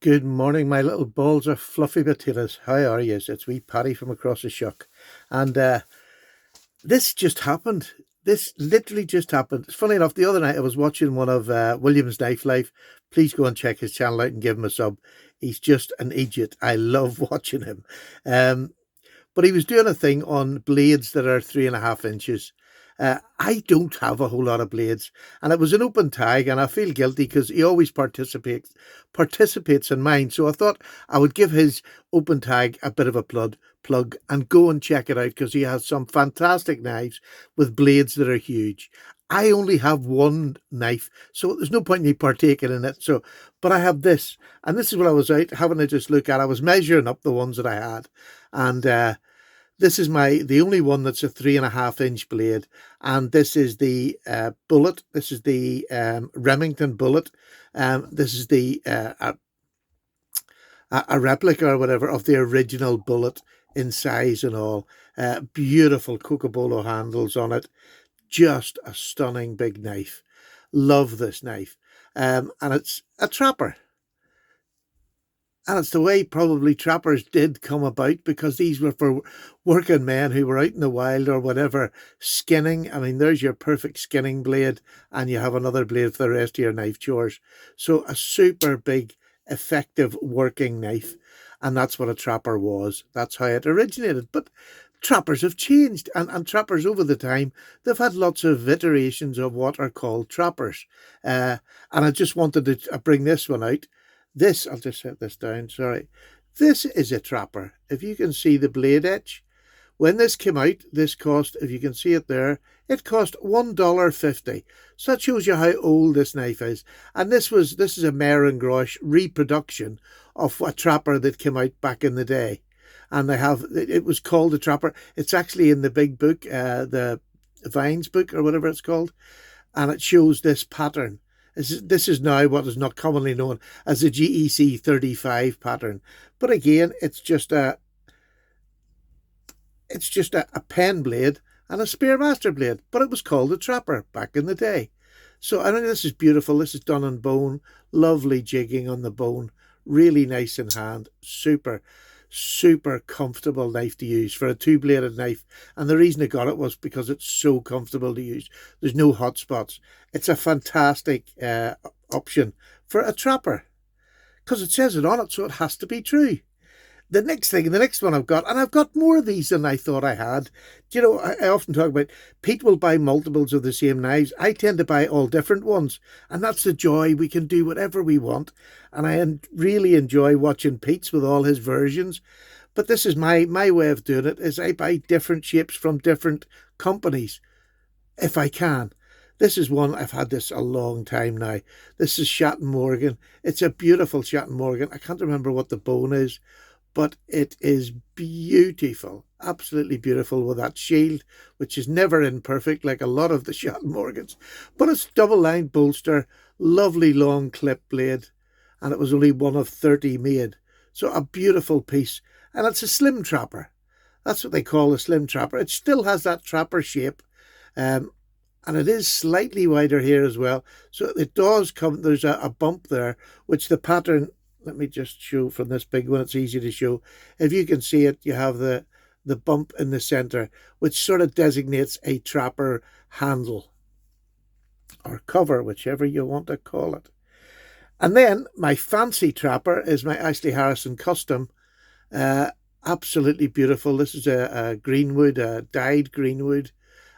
Good morning, my little balls of fluffy potatoes. How are you? It's wee Paddy from across the shuck. And this just happened. This literally just happened. It's funny enough, the other night I was watching one of William's Knife Life. Please go and check his channel out and give him a sub. He's just an idiot. I love watching him. Um, but he was doing a thing on blades that are 3.5 inches. I don't have a whole lot of blades, and it was an open tag, and I feel guilty because he always participates in mine. So I thought I would give his open tag a bit of a plug and go and check it out because he has some fantastic knives with blades that are huge. I only have one knife, so there's no point in me partaking in it. So, but I have this, and this is what I was out having to just look at. I was measuring up the ones that I had, and this is the only one that's a 3.5 inch blade, and this is the bullet. This is the Remington bullet. This is the a replica or whatever of the original bullet in size and all. Beautiful Cocobolo handles on it. Just a stunning big knife. Love this knife, and it's a trapper. And it's the way probably trappers did come about, because these were for working men who were out in the wild or whatever, skinning. I mean, there's your perfect skinning blade, and you have another blade for the rest of your knife chores. So a super big, effective working knife. And that's what a trapper was. That's how it originated. But trappers have changed, and trappers over the time, they've had lots of iterations of what are called trappers. And I just wanted to bring this one out. This, I'll just set this down, sorry. This is a trapper. If you can see the blade edge. When this came out, this cost, if you can see it there, it cost $1.50. So that shows you how old this knife is. And this is a Mer and Grosh reproduction of a trapper that came out back in the day. And it was called a trapper. It's actually in the big book, the Vines book or whatever it's called. And it shows this pattern. This is now what is not commonly known as the GEC 35 pattern. But again, it's just a pen blade and a Spearmaster blade, but it was called a trapper back in the day. So I think this is beautiful. This is done on bone, lovely jigging on the bone, really nice in hand, super comfortable knife to use for a two-bladed knife. And the reason I got it was because it's so comfortable to use. There's no hot spots. It's a fantastic option for a trapper because it says it on it, so it has to be true. The next one I've got, and I've got more of these than I thought I had. Do you know, I often talk about Pete will buy multiples of the same knives. I tend to buy all different ones, and that's the joy. We can do whatever we want, and I really enjoy watching Pete's with all his versions. But this is my way of doing it, is I buy different shapes from different companies, if I can. This is one, I've had this a long time now. This is Shatton Morgan. It's a beautiful Shatton Morgan. I can't remember what the bone is, but it is beautiful, absolutely beautiful, with that shield, which is never imperfect like a lot of the Shatton Morgans. But it's double-lined bolster, lovely long clip blade, and it was only one of 30 made. So a beautiful piece, and it's a slim trapper. That's what they call a slim trapper. It still has that trapper shape, and it is slightly wider here as well. So it does come, there's a bump there, which the pattern, let me just show from this big one, it's easy to show. If you can see it, you have the bump in the center, which sort of designates a trapper handle or cover, whichever you want to call it. And then my fancy trapper is my Ashley Harrison Custom. Absolutely beautiful. This is a greenwood, a dyed greenwood,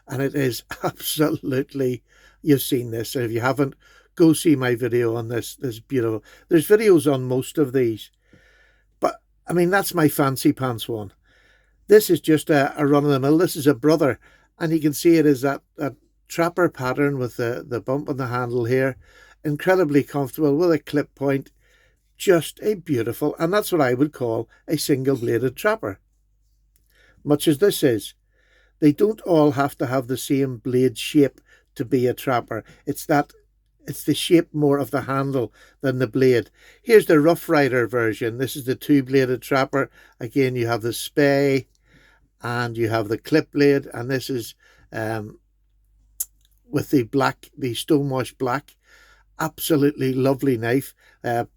and it is absolutely, you've seen this. If you haven't, go see my video on this. This is beautiful. There's videos on most of these. But, I mean, that's my fancy pants one. This is just a run-of-the-mill. This is a brother. And you can see it is that trapper pattern with the bump on the handle here. Incredibly comfortable with a clip point. Just a beautiful, and that's what I would call a single-bladed trapper. Much as this is. They don't all have to have the same blade shape to be a trapper. It's the shape more of the handle than the blade. Here's the Rough Rider version. This is the two-bladed trapper. Again, you have the spay and you have the clip blade, and this is with the stonewash black. Absolutely lovely knife.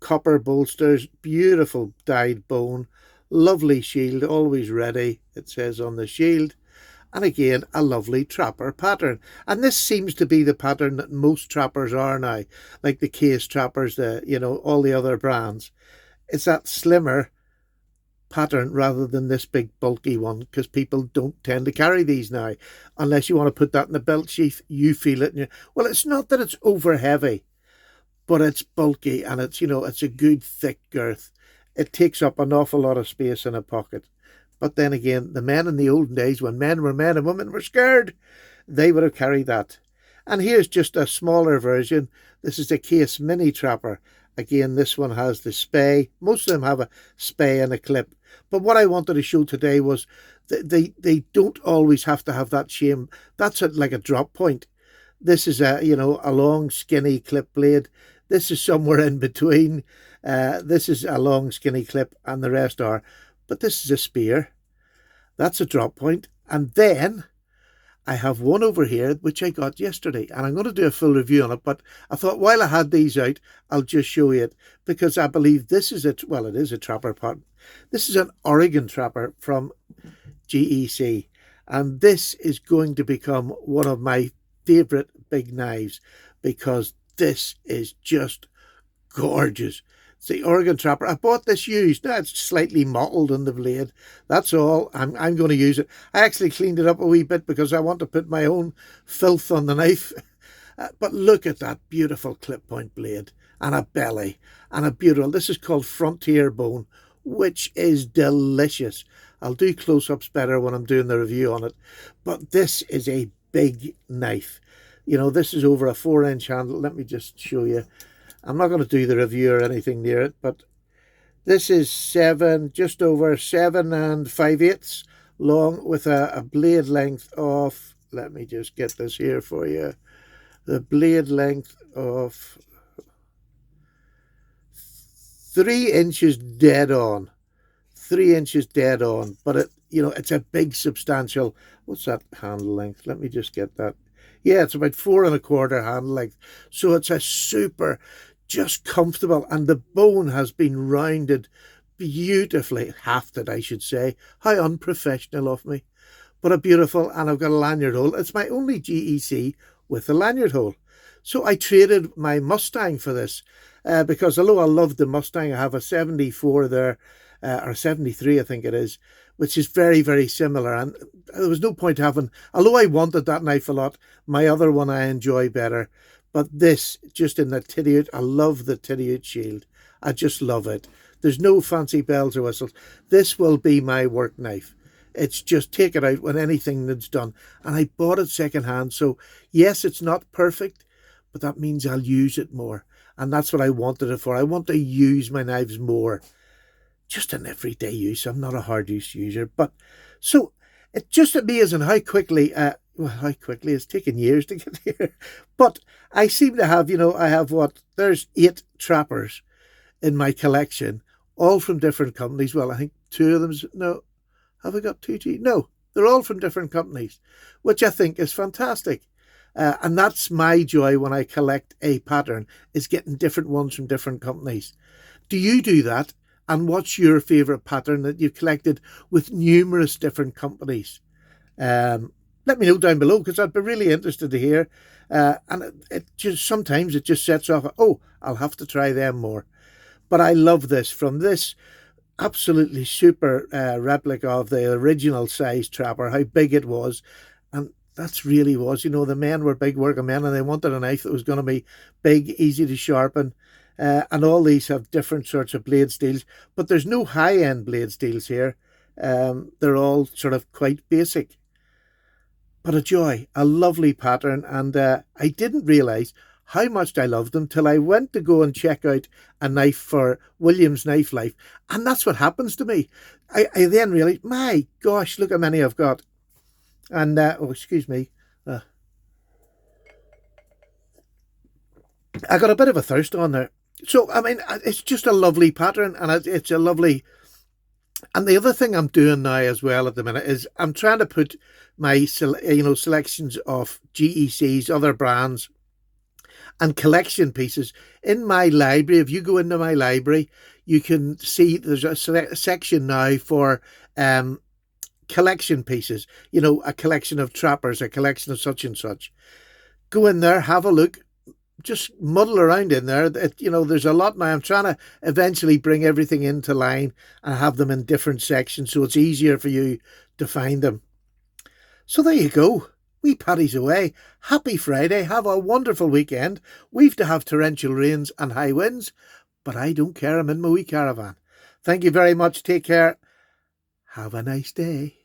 Copper bolsters, beautiful dyed bone, lovely shield, always ready, it says on the shield. And again, a lovely trapper pattern. And this seems to be the pattern that most trappers are now, like the Case trappers, all the other brands. It's that slimmer pattern rather than this big bulky one, because people don't tend to carry these now. Unless you want to put that in the belt sheath, you feel it. Well, it's not that it's over heavy, but it's bulky, and it's a good thick girth. It takes up an awful lot of space in a pocket. But then again, the men in the olden days, when men were men and women were scared, they would have carried that. And here's just a smaller version. This is the Case Mini Trapper. Again, this one has the spay. Most of them have a spay and a clip. But what I wanted to show today was that they don't always have to have that shame. That's like a drop point. This is a long skinny clip blade. This is somewhere in between. This is a long skinny clip and the rest are. But this is a spear. That's a drop point. And then I have one over here, which I got yesterday. And I'm going to do a full review on it. But I thought while I had these out, I'll just show you it. Because I believe this is it is a trapper pattern. This is an Oregon trapper from GEC. And this is going to become one of my favourite big knives. Because this is just gorgeous. It's the Oregon Trapper. I bought this used. Now it's slightly mottled on the blade. That's all. I'm going to use it. I actually cleaned it up a wee bit because I want to put my own filth on the knife. But look at that beautiful clip point blade and a belly and a beautiful. This is called Frontier Bone, which is delicious. I'll do close-ups better when I'm doing the review on it. But this is a big knife. This is over a 4-inch handle. Let me just show you. I'm not going to do the review or anything near it, but this is just over 7 5/8 long with a blade length of, let me just get this here for you, the blade length of 3 inches dead on. 3 inches dead on, but it's a big substantial, what's that handle length? Let me just get that. Yeah, it's about 4 1/4 handle length. So it's a super, just comfortable, and the bone has been rounded beautifully, hafted, I should say. How unprofessional of me. But a beautiful, and I've got a lanyard hole. It's my only GEC with a lanyard hole. So I traded my Mustang for this, because although I love the Mustang, I have a 74 there, or 73 I think it is, which is very, very similar. And there was no point having, although I wanted that knife a lot, my other one I enjoy better. But this, just in the Titiut, I love the Titiut shield. I just love it. There's no fancy bells or whistles. This will be my work knife. It's just take it out when anything needs done. And I bought it secondhand. So yes, it's not perfect, but that means I'll use it more. And that's what I wanted it for. I want to use my knives more. Just an everyday use. I'm not a hard use user. But so it's just amazing how quickly, how quickly it's taken years to get here. But I seem to have, I have there's 8 trappers in my collection, all from different companies. Well, I think 2 of them, no, have I got 2 G? No, they're all from different companies, which I think is fantastic. And that's my joy when I collect a pattern, is getting different ones from different companies. Do you do that? And what's your favourite pattern that you've collected with numerous different companies? Let me know down below, because I'd be really interested to hear. And sometimes it just sets off, oh, I'll have to try them more. But I love this, from this absolutely super replica of the original size trapper, how big it was. And that's really was, the men were big working men, and they wanted a knife that was going to be big, easy to sharpen. And all these have different sorts of blade steels, but there's no high-end blade steels here. They're all sort of quite basic. But a joy, a lovely pattern, and I didn't realise how much I loved them till I went to go and check out a knife for Williams Knife Life, and that's what happens to me. I then realised, my gosh, look how many I've got. And, oh, excuse me. I got a bit of a thirst on there. So, I mean, it's just a lovely pattern, and it's a lovely... And the other thing I'm doing now as well at the minute is I'm trying to put my selections of GECs, other brands, and collection pieces. In my library, if you go into my library, you can see there's a section now for collection pieces. You know, a collection of trappers, a collection of such and such. Go in there, have a look, just muddle around in there. There's a lot now. I'm trying to eventually bring everything into line and have them in different sections so it's easier for you to find them. So there you go. Wee Paddy's away. Happy Friday. Have a wonderful weekend. We've to have torrential rains and high winds, but I don't care. I'm in my wee caravan. Thank you very much. Take care. Have a nice day.